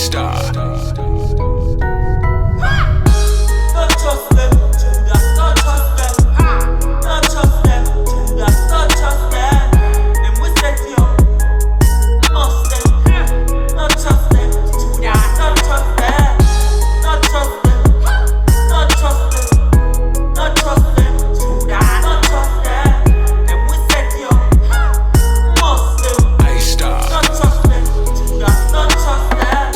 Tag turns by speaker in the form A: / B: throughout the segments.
A: Star.
B: Don't trust them, Judas, don't trust them. Don't trust them, Judas, don't trust them. Them we set you up, must them. Don't trust them, Judas, don't trust them. Don't trust them, don't trust them. Don't trust them, Judas, don't trust them. Them we set you up, must them.
A: Star.
B: Don't trust them, Judas, don't trust them.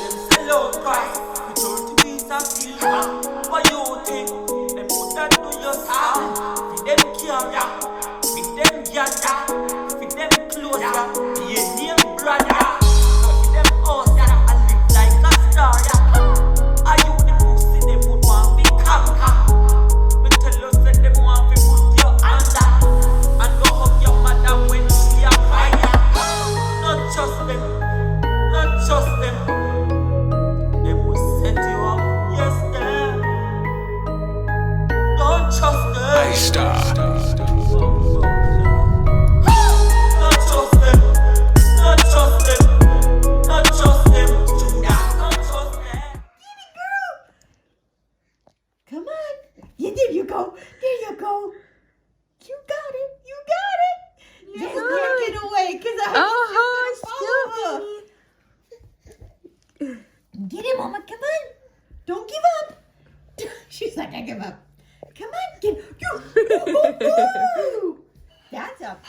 B: Them sell out Christ with 30 pieces of silver. What you think? Them put that to your side. Feed them carrier, feed them gather, feed them closer, be a name brother. Feed them house and live like a star. Are you the pussy them would want to conquer? Me tell you say them want to put your under and go hug your mother when she a fire. Don't trust them, don't trust them. Them will set you up, yes them. Don't trust them.
A: Star.
B: Don't trust them. Don't trust them. Don't trust them. Judas, don't trust them.
C: Girl, come on. Yeah, there you go. There you go. You got it. You got it. Just can't get away because I Get it, Mama. Come on. Don't give up. She's like, I give up. Come on. Get you. That's up.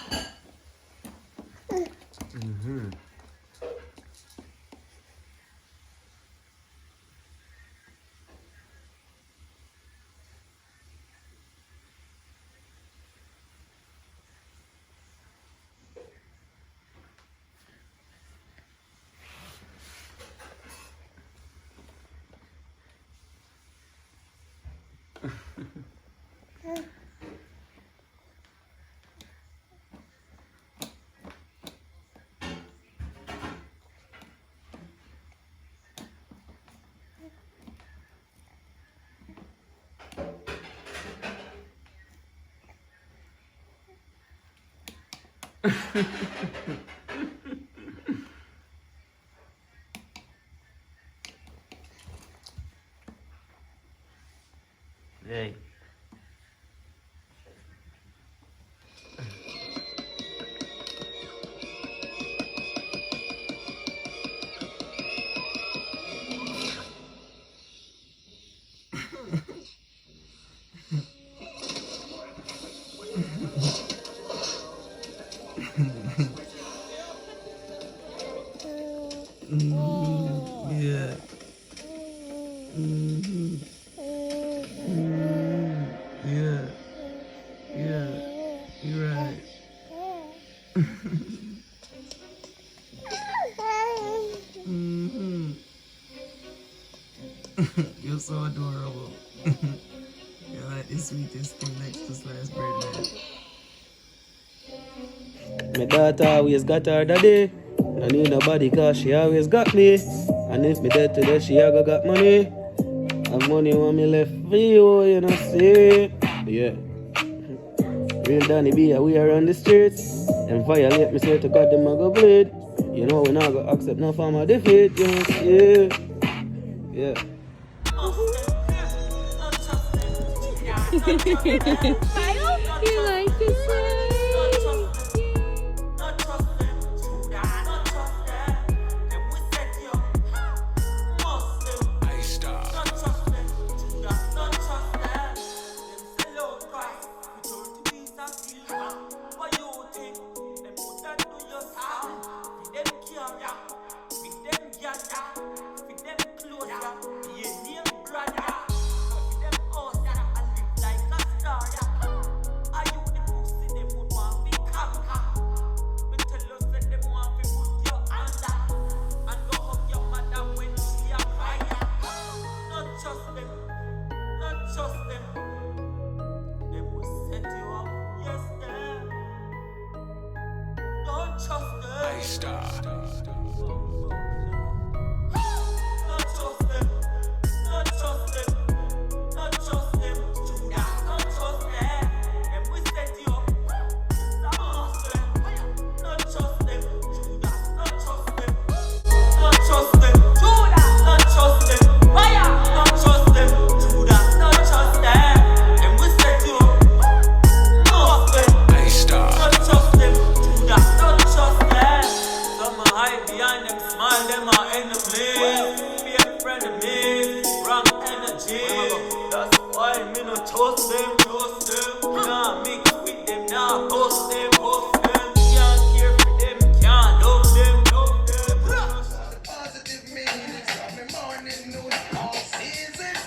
B: Hey.
D: Yeah. Yeah. Yeah. You're right. You're so adorable. You're like the sweetest thing next to sliced bread, man.
E: My daughter always got her daddy. I need nobody cause she always got me. And if me dead today, she a go got money. Have money when me left for you know see. Yeah. Real Danny B, we are on the streets. Them violate me, swear to God, them a go bleed. You know we not go accept no form of defeat, you know see. Yeah.
F: You like to say?
A: Star.
B: Trust them.
A: Star.
B: That's why me no trust them. Nah mix with them, nah bust them. Can't care for them, can't love them.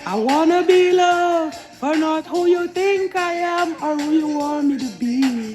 E: I wanna be loved for not who you think I am or who you want me to be.